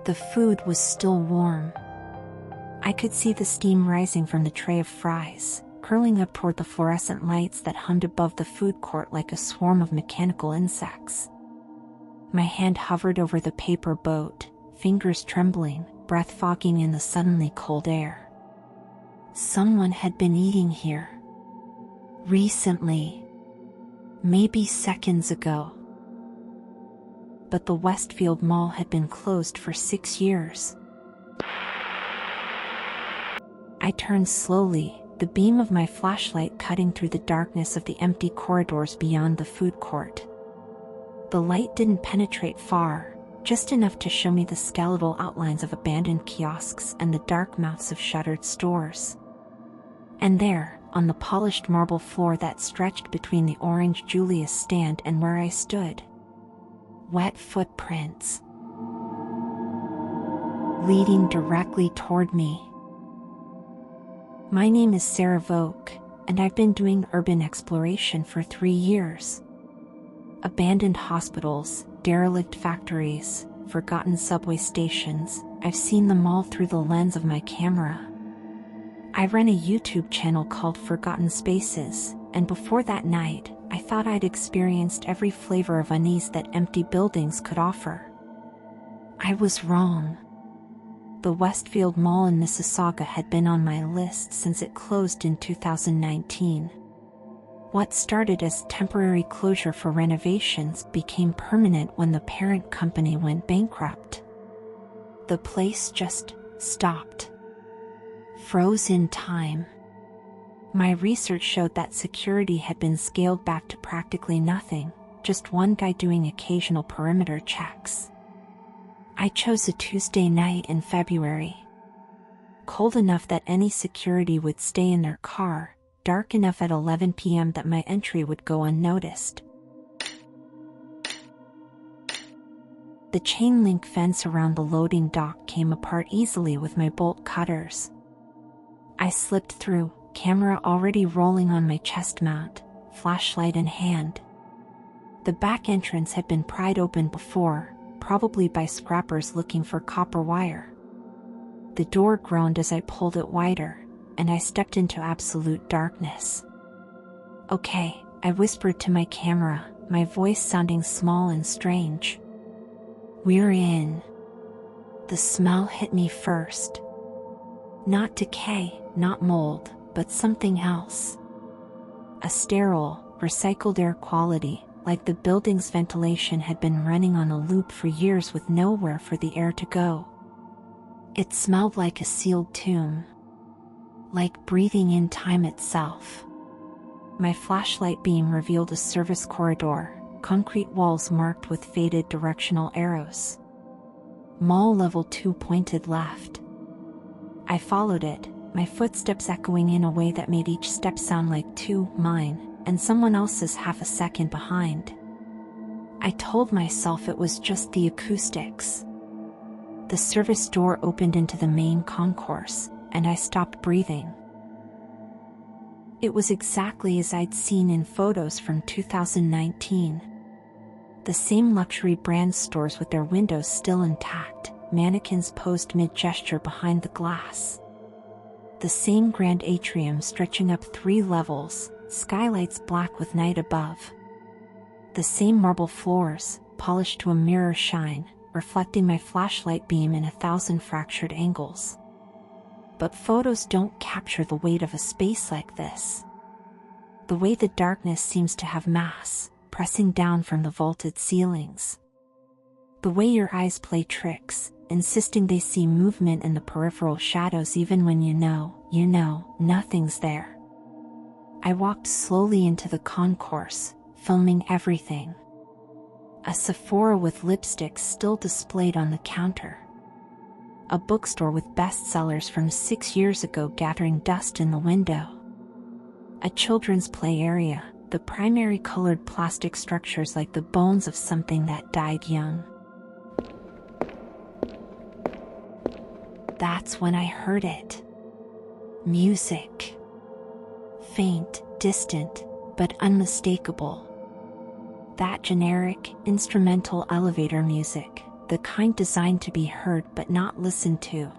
The food was still warm. I could see the steam rising from the tray of fries, curling up toward the fluorescent lights that hummed above the food court like a swarm of mechanical insects. My hand hovered over the paper boat, fingers trembling, breath fogging in the suddenly cold air. Someone had been eating here. Recently. Maybe seconds ago. But the Westfield Mall had been closed for 6 years. I turned slowly, the beam of my flashlight cutting through the darkness of the empty corridors beyond the food court. The light didn't penetrate far, just enough to show me the skeletal outlines of abandoned kiosks and the dark mouths of shuttered stores. And there, on the polished marble floor that stretched between the orange Julius stand and where I stood, wet footprints, leading directly toward me. My name is Sarah Volk, and I've been doing urban exploration for 3 years. Abandoned hospitals, derelict factories, forgotten subway stations, I've seen them all through the lens of my camera. I run a YouTube channel called Forgotten Spaces, and before that night, I thought I'd experienced every flavor of unease that empty buildings could offer. I was wrong. The Westfield Mall in Mississauga had been on my list since it closed in 2019. What started as temporary closure for renovations became permanent when the parent company went bankrupt. The place just stopped. Froze in time. My research showed that security had been scaled back to practically nothing, just one guy doing occasional perimeter checks. I chose a Tuesday night in February. Cold enough that any security would stay in their car, dark enough at 11 p.m. that my entry would go unnoticed. The chain link fence around the loading dock came apart easily with my bolt cutters. I slipped through, camera already rolling on my chest mount, flashlight in hand. The back entrance had been pried open before, probably by scrappers looking for copper wire. The door groaned as I pulled it wider, and I stepped into absolute darkness. "Okay," I whispered to my camera, my voice sounding small and strange. "We're in." The smell hit me first. Not decay, not mold, but something else. A sterile, recycled air quality, like the building's ventilation had been running on a loop for years with nowhere for the air to go. It smelled like a sealed tomb. Like breathing in time itself. My flashlight beam revealed a service corridor, concrete walls marked with faded directional arrows. Mall level 2 pointed left. I followed it, my footsteps echoing in a way that made each step sound like 2 mine, and someone else's half a second behind. I told myself it was just the acoustics. The service door opened into the main concourse, and I stopped breathing. It was exactly as I'd seen in photos from 2019. The same luxury brand stores with their windows still intact, mannequins posed mid-gesture behind the glass. The same grand atrium stretching up 3 levels, skylights black with night above. The same marble floors, polished to a mirror shine, reflecting my flashlight beam in 1,000 fractured angles. But photos don't capture the weight of a space like this. The way the darkness seems to have mass, pressing down from the vaulted ceilings. The way your eyes play tricks, insisting they see movement in the peripheral shadows even when you know, nothing's there. I walked slowly into the concourse, filming everything. A Sephora with lipsticks still displayed on the counter. A bookstore with bestsellers from 6 years ago gathering dust in the window. A children's play area, the primary colored plastic structures like the bones of something that died young. That's when I heard it. Music. Faint, distant, but unmistakable. That generic, instrumental elevator music, the kind designed to be heard but not listened to.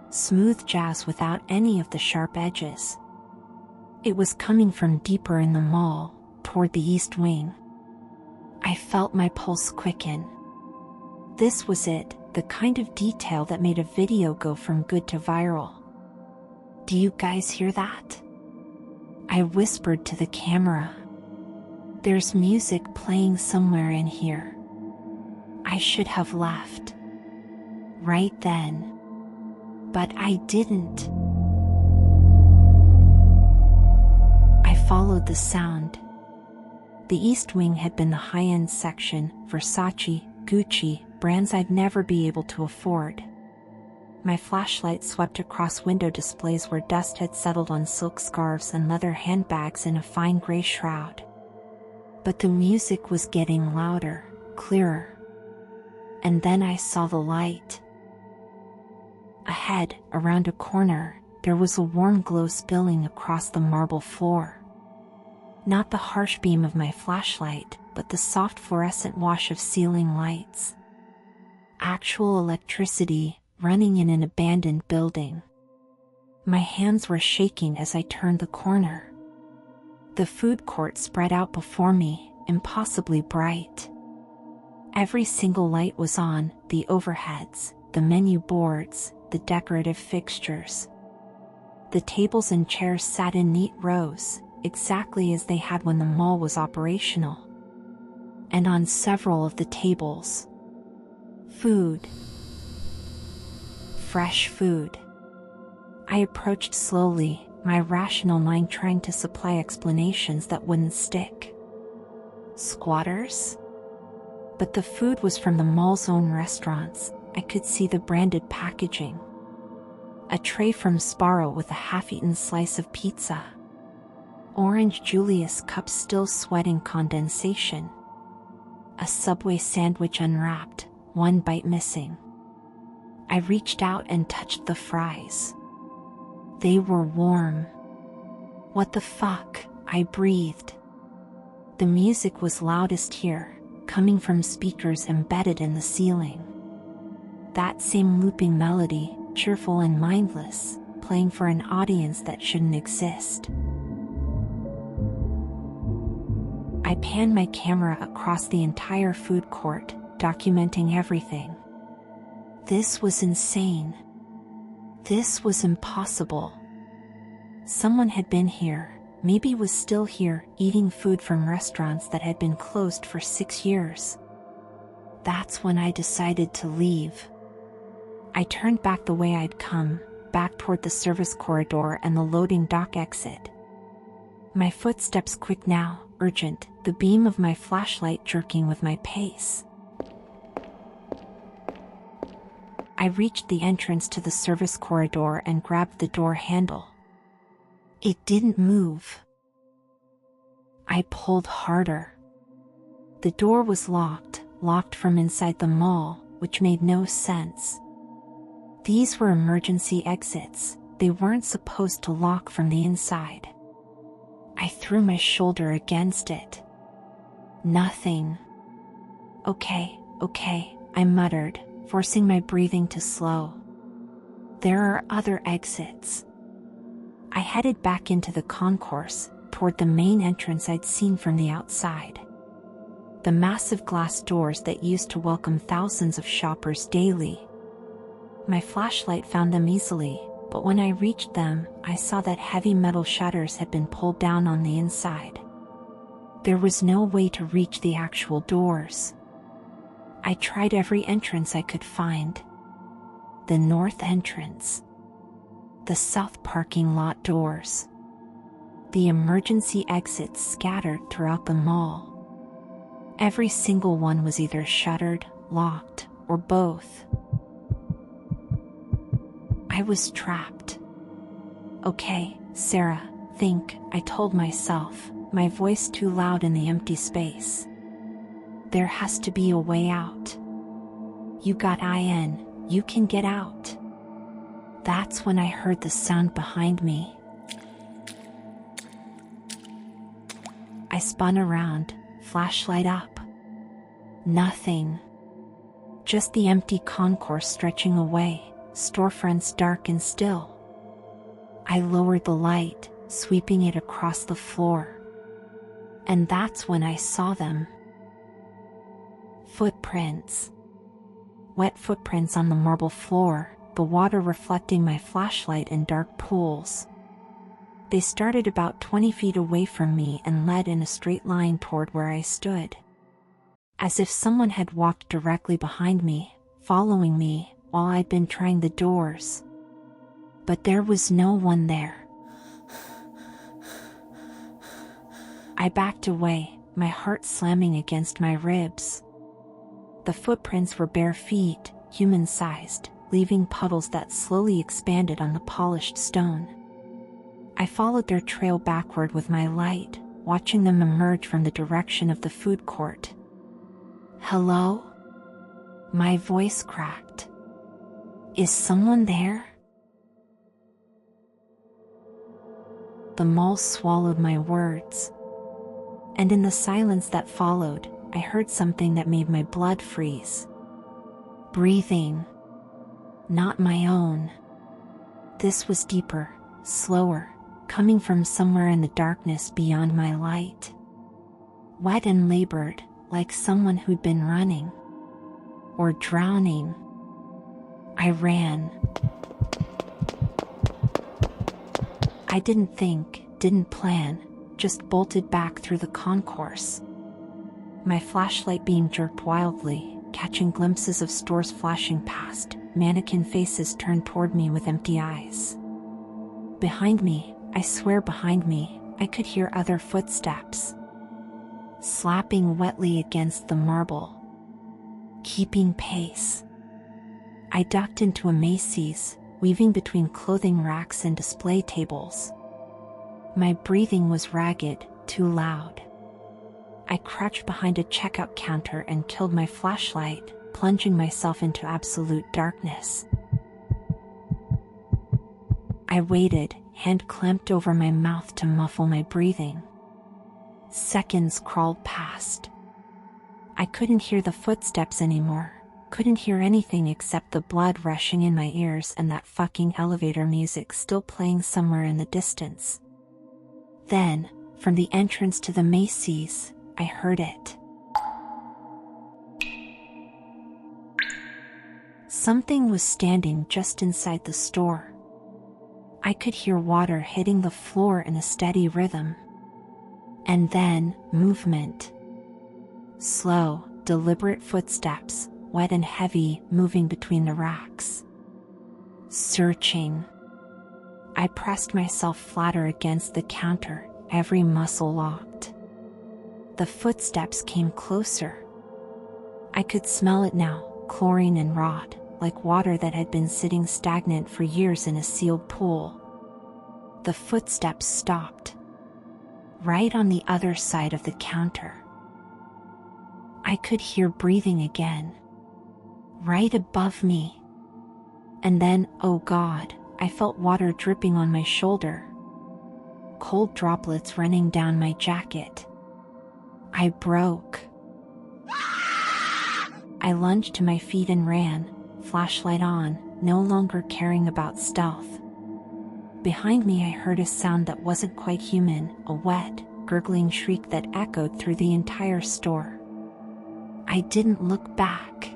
Smooth jazz without any of the sharp edges. It was coming from deeper in the mall, toward the east wing. I felt my pulse quicken. This was it, the kind of detail that made a video go from good to viral. "Do you guys hear that?" I whispered to the camera. "There's music playing somewhere in here." I should have left right then, but I didn't. I followed the sound. The East Wing had been the high-end section, Versace, Gucci, brands I'd never be able to afford. My flashlight swept across window displays where dust had settled on silk scarves and leather handbags in a fine gray shroud. But the music was getting louder, clearer. And then I saw the light. Ahead, around a corner, there was a warm glow spilling across the marble floor. Not the harsh beam of my flashlight, but the soft fluorescent wash of ceiling lights. Actual electricity, running in an abandoned building. My hands were shaking as I turned the corner. The food court spread out before me, impossibly bright. Every single light was on, the overheads, the menu boards, the decorative fixtures. The tables and chairs sat in neat rows, exactly as they had when the mall was operational. And on several of the tables, food. Fresh food. I approached slowly, my rational mind trying to supply explanations that wouldn't stick. Squatters? But the food was from the mall's own restaurants. I could see the branded packaging. A tray from Sparrow with a half-eaten slice of pizza. Orange Julius cups still sweating condensation. A Subway sandwich unwrapped, one bite missing. I reached out and touched the fries. They were warm. "What the fuck?" I breathed. The music was loudest here, coming from speakers embedded in the ceiling. That same looping melody, cheerful and mindless, playing for an audience that shouldn't exist. I panned my camera across the entire food court, documenting everything. This was insane. This was impossible. Someone had been here, maybe was still here, eating food from restaurants that had been closed for 6 years. That's when I decided to leave. I turned back the way I'd come, back toward the service corridor and the loading dock exit. My footsteps quick now, urgent, the beam of my flashlight jerking with my pace. I reached the entrance to the service corridor and grabbed the door handle. It didn't move. I pulled harder. The door was locked from inside the mall, which made no sense. These were emergency exits. They weren't supposed to lock from the inside. I threw my shoulder against it. Nothing. Okay, I muttered, forcing my breathing to slow. There are other exits. I headed back into the concourse, toward the main entrance I'd seen from the outside. The massive glass doors that used to welcome thousands of shoppers daily. My flashlight found them easily, but when I reached them, I saw that heavy metal shutters had been pulled down on the inside. There was no way to reach the actual doors. I tried every entrance I could find. The north entrance. The south parking lot doors. The emergency exits scattered throughout the mall. Every single one was either shuttered, locked, or both. I was trapped. Okay, Sarah, think, I told myself, my voice too loud in the empty space. There has to be a way out. You got in, you can get out. That's when I heard the sound behind me. I spun around, flashlight up. Nothing. Just the empty concourse stretching away, storefronts dark and still. I lowered the light, sweeping it across the floor. And that's when I saw them. Footprints. Wet footprints on the marble floor, the water reflecting my flashlight in dark pools. They started about 20 feet away from me and led in a straight line toward where I stood. As if someone had walked directly behind me, following me, while I'd been trying the doors. But there was no one there. I backed away, my heart slamming against my ribs. The footprints were bare feet, human-sized, leaving puddles that slowly expanded on the polished stone. I followed their trail backward with my light, watching them emerge from the direction of the food court. "Hello?" My voice cracked. "Is someone there?" The mall swallowed my words. And in the silence that followed, I heard something that made my blood freeze. Breathing. Not my own. This was deeper, slower, coming from somewhere in the darkness beyond my light. Wet and labored, like someone who'd been running. Or drowning. I ran. I didn't think, didn't plan, just bolted back through the concourse. My flashlight beam jerked wildly, catching glimpses of stores flashing past, mannequin faces turned toward me with empty eyes. Behind me, I swear behind me, I could hear other footsteps. Slapping wetly against the marble. Keeping pace. I ducked into a Macy's, weaving between clothing racks and display tables. My breathing was ragged, too loud. I crouched behind a checkout counter and killed my flashlight, plunging myself into absolute darkness. I waited, hand clamped over my mouth to muffle my breathing. Seconds crawled past. I couldn't hear the footsteps anymore, couldn't hear anything except the blood rushing in my ears and that fucking elevator music still playing somewhere in the distance. Then, from the entrance to the Macy's, I heard it. Something was standing just inside the store. I could hear water hitting the floor in a steady rhythm. And then, movement. Slow, deliberate footsteps, wet and heavy, moving between the racks. Searching. I pressed myself flatter against the counter, every muscle locked. The footsteps came closer. I could smell it now, chlorine and rot, like water that had been sitting stagnant for years in a sealed pool. The footsteps stopped. Right on the other side of the counter. I could hear breathing again. Right above me. And then, oh God, I felt water dripping on my shoulder. Cold droplets running down my jacket. I broke. I lunged to my feet and ran, flashlight on, no longer caring about stealth. Behind me I heard a sound that wasn't quite human, a wet, gurgling shriek that echoed through the entire store. I didn't look back.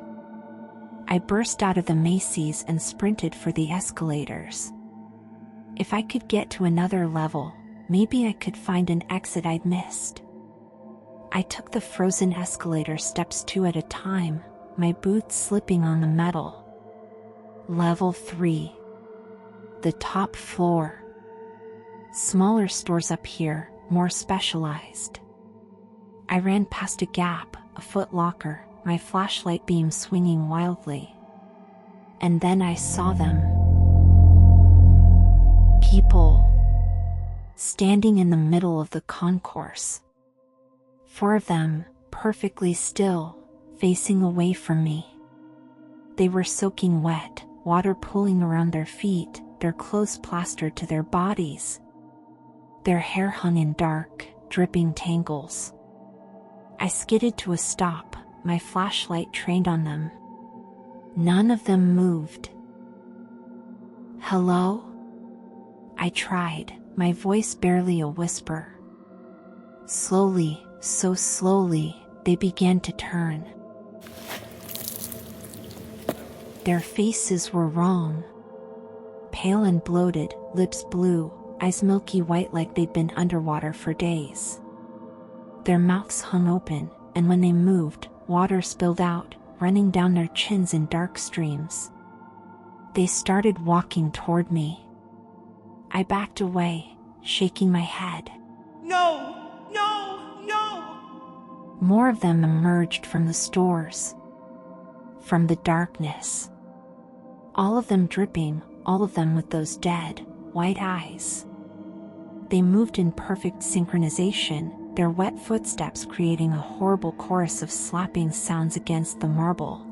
I burst out of the Macy's and sprinted for the escalators. If I could get to another level, maybe I could find an exit I'd missed. I took the frozen escalator steps 2 at a time, my boots slipping on the metal. Level 3. The top floor. Smaller stores up here, more specialized. I ran past a Gap, a Foot Locker, my flashlight beam swinging wildly. And then I saw them. People. Standing in the middle of the concourse. 4 of them, perfectly still, facing away from me. They were soaking wet, water pooling around their feet, their clothes plastered to their bodies. Their hair hung in dark, dripping tangles. I skidded to a stop, my flashlight trained on them. None of them moved. "Hello?" I tried, my voice barely a whisper. Slowly, so slowly, they began to turn. Their faces were wrong. Pale and bloated, lips blue, eyes milky white like they'd been underwater for days. Their mouths hung open, and when they moved, water spilled out, running down their chins in dark streams. They started walking toward me. I backed away, shaking my head. No! No! No! More of them emerged from the stores. From the darkness. All of them dripping, all of them with those dead, white eyes. They moved in perfect synchronization, their wet footsteps creating a horrible chorus of slapping sounds against the marble.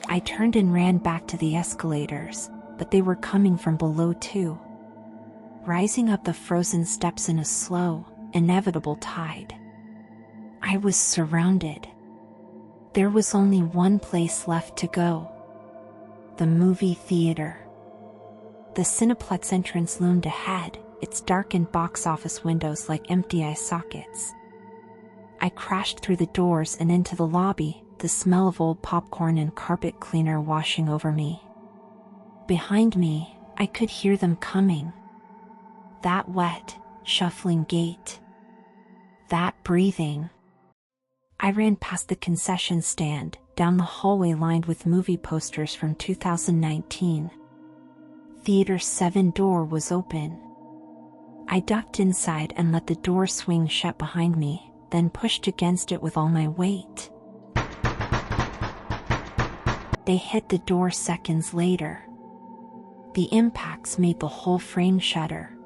I turned and ran back to the escalators, but they were coming from below too. Rising up the frozen steps in a slow, inevitable tide. I was surrounded. There was only one place left to go. The movie theater. The Cineplex entrance loomed ahead, its darkened box office windows like empty eye sockets. I crashed through the doors and into the lobby, the smell of old popcorn and carpet cleaner washing over me. Behind me, I could hear them coming. That wet, shuffling gait. That breathing. I ran past the concession stand, down the hallway lined with movie posters from 2019. Theater 7 door was open. I ducked inside and let the door swing shut behind me, then pushed against it with all my weight. They hit the door seconds later. The impacts made the whole frame shudder.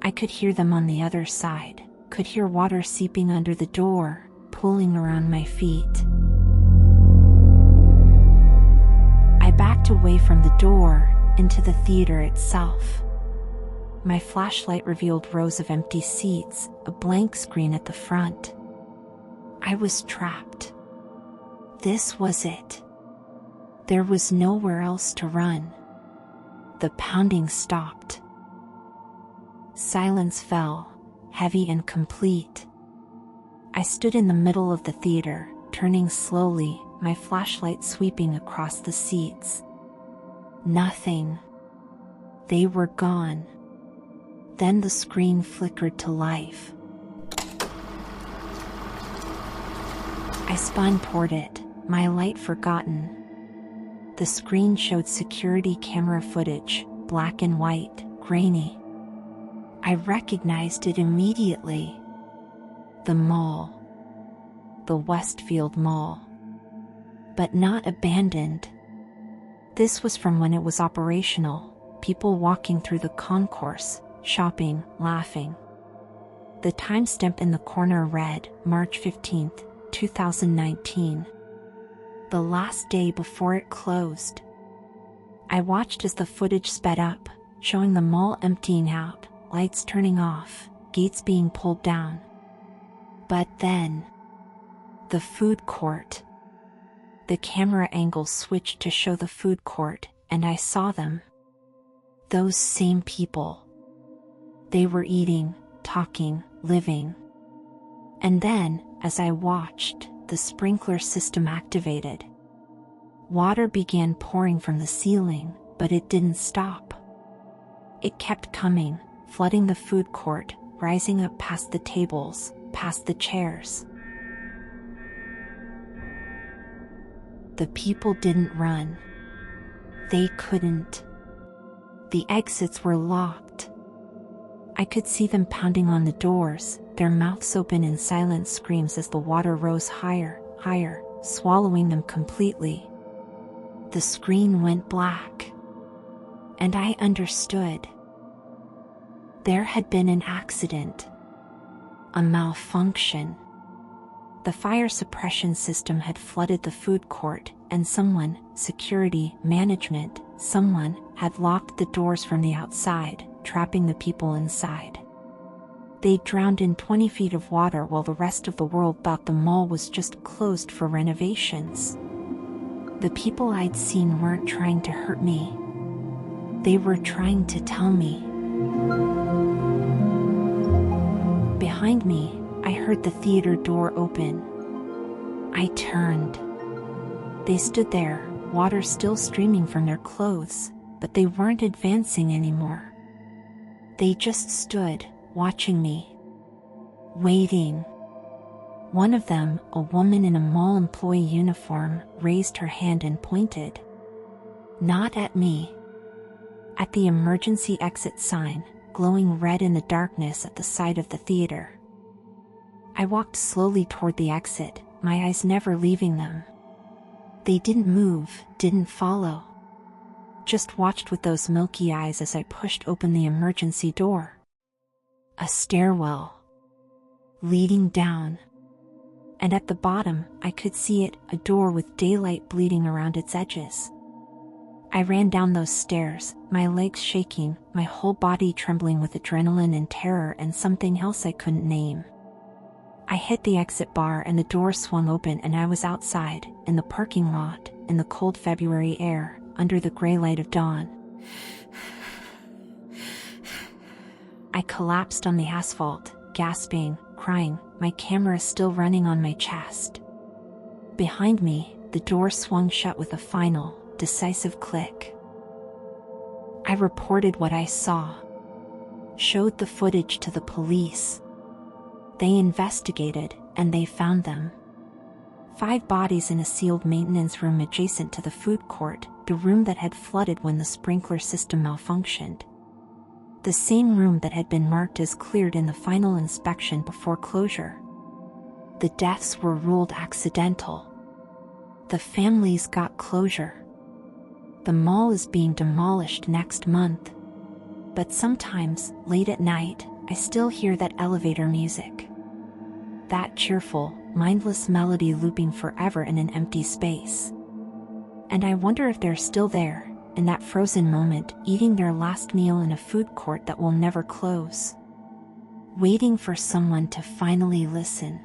I could hear them on the other side, could hear water seeping under the door, pooling around my feet. I backed away from the door, into the theater itself. My flashlight revealed rows of empty seats, a blank screen at the front. I was trapped. This was it. There was nowhere else to run. The pounding stopped. Silence fell, heavy and complete. I stood in the middle of the theater, turning slowly, my flashlight sweeping across the seats. Nothing. They were gone. Then the screen flickered to life. I spun toward it, my light forgotten. The screen showed security camera footage, black and white, grainy. I recognized it immediately. The mall. The Westfield Mall. But not abandoned. This was from when it was operational, people walking through the concourse, shopping, laughing. The timestamp in the corner read, March 15th, 2019. The last day before it closed. I watched as the footage sped up, showing the mall emptying out, lights turning off, gates being pulled down. But then, the food court. The camera angle switched to show the food court, and I saw them. Those same people. They were eating, talking, living. And then, as I watched, the sprinkler system activated. Water began pouring from the ceiling, but it didn't stop. It kept coming, flooding the food court, rising up past the tables, past the chairs. The people didn't run. They couldn't. The exits were locked. I could see them pounding on the doors, their mouths open in silent screams as the water rose higher, higher, swallowing them completely. The screen went black. And I understood. There had been an accident. A malfunction. The fire suppression system had flooded the food court, and someone, security, management, someone, had locked the doors from the outside, trapping the people inside. They drowned in 20 feet of water while the rest of the world thought the mall was just closed for renovations. The people I'd seen weren't trying to hurt me. They were trying to tell me. Behind me, I heard the theater door open. I turned. They stood there, water still streaming from their clothes, but they weren't advancing anymore. They just stood, watching me. Waiting. One of them, a woman in a mall employee uniform, raised her hand and pointed. Not at me. At the emergency exit sign, glowing red in the darkness at the side of the theater. I walked slowly toward the exit, my eyes never leaving them. They didn't move, didn't follow. Just watched with those milky eyes as I pushed open the emergency door. A stairwell. Leading down. And at the bottom, I could see it, a door with daylight bleeding around its edges. I ran down those stairs, my legs shaking, my whole body trembling with adrenaline and terror and something else I couldn't name. I hit the exit bar and the door swung open and I was outside, in the parking lot, in the cold February air, under the gray light of dawn. I collapsed on the asphalt, gasping, crying, my camera still running on my chest. Behind me, the door swung shut with a final, decisive click. I reported what I saw. Showed the footage to the police. They investigated, and they found them. 5 bodies in a sealed maintenance room adjacent to the food court, the room that had flooded when the sprinkler system malfunctioned. The same room that had been marked as cleared in the final inspection before closure. The deaths were ruled accidental. The families got closure. The mall is being demolished next month. But sometimes, late at night, I still hear that elevator music. That cheerful, mindless melody looping forever in an empty space. And I wonder if they're still there, in that frozen moment, eating their last meal in a food court that will never close. Waiting for someone to finally listen.